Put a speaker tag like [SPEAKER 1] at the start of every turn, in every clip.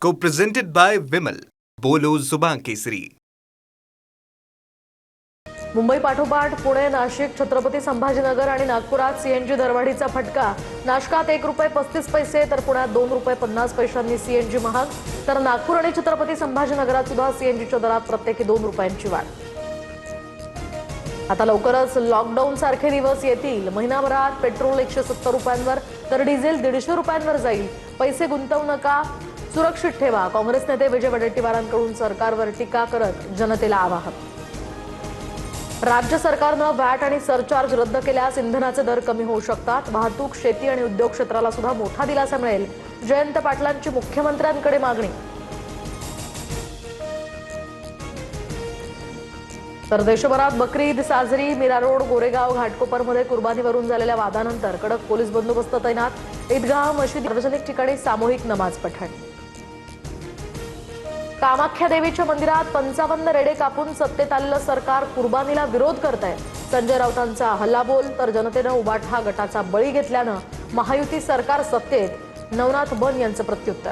[SPEAKER 1] Co-presented by Vimal. बोलो जुबान केसरी.
[SPEAKER 2] मुंबई पाठोपाठ पुणे, नाशिक, छत्रपती संभाजीनगर आणि नागपुरात सीएनजी दरवाढीचा फटका. नाशकात ₹1.35 तर पुण्यात ₹2.50 सीएनजी महाग. तर नागपूर आणि छत्रपती संभाजीनगरात सुद्धा सीएनजीच्या दरात प्रत्येकी ₹2ची वाढ. आता लवकरच लॉकडाऊन सारखे दिवस येतील. महिनाभरात पेट्रोल ₹170 तर डिझेल ₹150 जाईल. पैसे गुंतवू नका, सुरक्षित ठेवा. काँग्रेस नेते विजय वडेट्टीवारांकडून सरकारवर टीका करत जनतेला आवाहन. राज्य सरकारनं व्हॅट आणि सरचार्ज रद्द केल्यास इंधनाचे दर कमी होऊ शकतात. वाहतूक, शेती आणि उद्योग क्षेत्राला सुद्धा मोठा दिलासा मिळेल. जयंत पाटलांची मुख्यमंत्र्यांकडे मागणी. तर देशभरात बकरी ईद साजरी. मीरा रोड, गोरेगाव, घाटकोपरमध्ये कुर्बानीवरून झालेल्या वादानंतर कडक पोलीस बंदोबस्त तैनात. ईदगाह, मशिदी, सार्वजनिक ठिकाणी सामूहिक नमाज पठण. कामाख्या देवीच्या मंदिरात 55 रेडे कापून सत्तेत आलेलं सरकार कुर्बानीला विरोध करत आहे. संजय राऊतांचा हल्लाबोल. तर जनतेनं उबाठा गटाचा बळी घेतल्यानं महायुती सरकार सत्तेत. नवनाथ बन यांचं प्रत्युत्तर.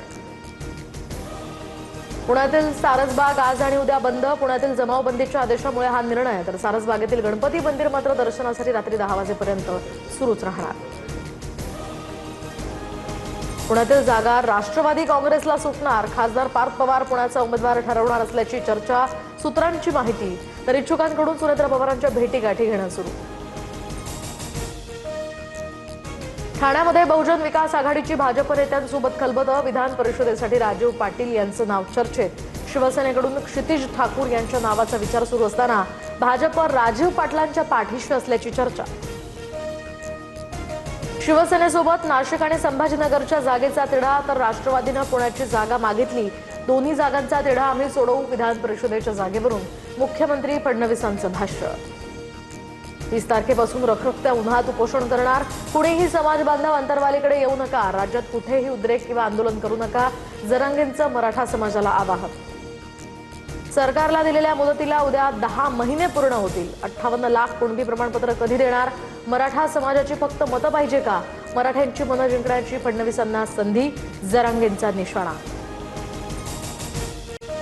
[SPEAKER 2] पुण्यातील सारसबाग आज आणि उद्या बंद. पुण्यातील जमावबंदीच्या आदेशामुळे हा निर्णय. तर सारसबागेतील गणपती मंदिर मात्र दर्शनासाठी रात्री 10 वाजेपर्यंत सुरूच राहणार. पुण्यातील जागा राष्ट्रवादी काँग्रेसला सुटणार. खासदार पार्थ पवार पुण्याचा उमेदवार ठरवणार असल्याची चर्चा. सूत्रांची माहिती. तर इच्छुकांकडून सुनेत्र पवारांच्या भेटीगाठी घेणं सुरू. ठाण्यामध्ये बहुजन विकास आघाडीची भाजप नेत्यांसोबत खलबत. विधान परिषदेसाठी राजीव पाटील यांचं नाव चर्चेत. शिवसेनेकडून क्षितिज ठाकूर यांच्या नावाचा विचार सुरू असताना भाजप राजीव पाटलांच्या पाठीशी असल्याची चर्चा. शिवसेनेसोबत नाशिक आणि संभाजीनगरच्या जागेचा तिढा. तर राष्ट्रवादीनं पुण्याची जागा मागितली. दोन्ही जागांचा तिढा आम्ही सोडवू. विधान परिषदेच्या जागेवरून मुख्यमंत्री फडणवीसांचं भाष्य. 30 तारखेपासून रखरखत्या उन्हात उपोषण करणार. कुणीही समाज बांधव अंतरवालीकडे येऊ नका. राज्यात कुठेही उद्रेक किंवा आंदोलन करू नका. जरांगेंचं मराठा समाजाला आवाहन. सरकारला दिलेल्या मुदतीला उद्या 10 महिने पूर्ण होतील. 58 लाख कुणबी प्रमाणपत्र कधी देणार? मराठा समाजाची फक्त मतं पाहिजे का? मराठ्यांची मनं जिंकण्याची फडणवीसांना संधी. जरांगेंचा निशाणा.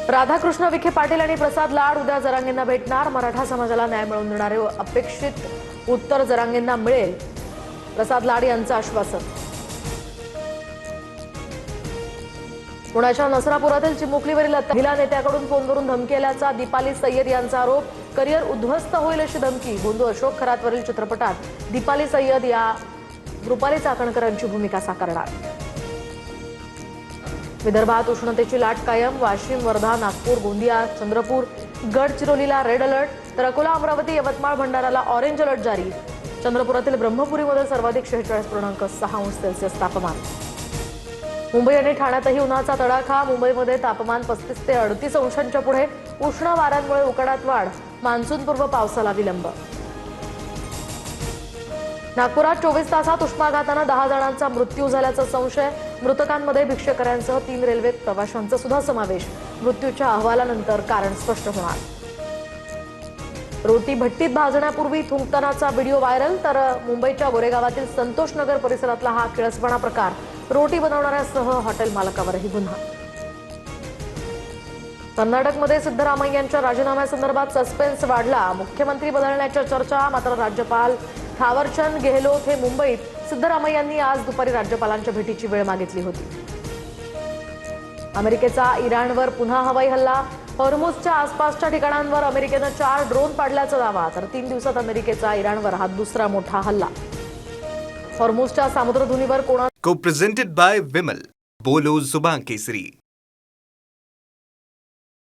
[SPEAKER 2] राधाकृष्ण विखे पाटील आणि प्रसाद लाड उद्या जरांगेंना भेटणार. मराठा समाजाला न्याय मिळवून देणारे अपेक्षित उत्तर जरांगेंना मिळेल. प्रसाद लाड यांचं आश्वासन. पुण्याच्या नसरापुरातील चिमुकलीवरील महिला नेत्याकडून फोनवरून धमकी आल्याचा दीपाली सय्यद यांचा आरोप. करिअर उद्ध्वस्त होईल अशी धमकी. गोंधू अशोक खरातवरील चित्रपटात दीपाली सय्यद या रुपाली चाकणकरांची भूमिका साकारणार. विदर्भात उष्णतेची लाट कायम. वाशिम, वर्धा, नागपूर, गोंदिया, चंद्रपूर, गडचिरोलीला रेड अलर्ट. तर अकोला, अमरावती, यवतमाळ, भंडाराला ऑरेंज अलर्ट जारी. चंद्रपुरातील ब्रह्मपुरीमध्ये सर्वाधिक 46.6 अंश सेल्सिअस तापमान. मुंबई आणि ठाण्यातही उन्हाचा तडाखा. मुंबईमध्ये तापमान 35 ते 38 अंशांच्या पुढे. उष्ण वाऱ्यांमुळे उकाड्यात वाढ. मान्सूनपूर्व पावसाला विलंब. नागपुरात 24 तासात उष्माघातानं 10 जणांचा मृत्यू झाल्याचा संशय. मृतकांमध्ये भिक्षकऱ्यांसह 3 रेल्वे प्रवाशांचा सुद्धा समावेश. मृत्यूच्या अहवालानंतर कारण स्पष्ट होणार. रोटी भट्टीत भाजण्यापूर्वी थुंकतानाचा व्हिडिओ व्हायरल. तर मुंबईच्या गोरेगावातील संतोष नगर परिसरातला हा किळसवाणा प्रकार. रोटी बनवणाऱ्यासह हॉटेल मालकावरही गुन्हा. कर्नाटकमध्ये सिद्धरामय्यांच्या राजीनाम्यासंदर्भात सस्पेन्स वाढला. मुख्यमंत्री बदलण्याच्या चर्चा. मात्र राज्यपाल थावरचंद गेहलोत हे मुंबईत. सिद्धरामय्यांनी आज दुपारी राज्यपालांच्या भेटीची वेळ मागितली होती. अमेरिकेचा इराणवर पुन्हा हवाई हल्ला. हॉर्मुझच्या आसपासच्या ठिकाणांवर अमेरिकेनं 4 ड्रोन पाडल्याचा दावा. तर 3 दिवसात अमेरिकेचा इराणवर हा दुसरा मोठा हल्ला. हॉर्मुझच्या सामुद्रधुनीवर
[SPEAKER 1] Co-presented by Vimal. बोलो जुबान केसरी.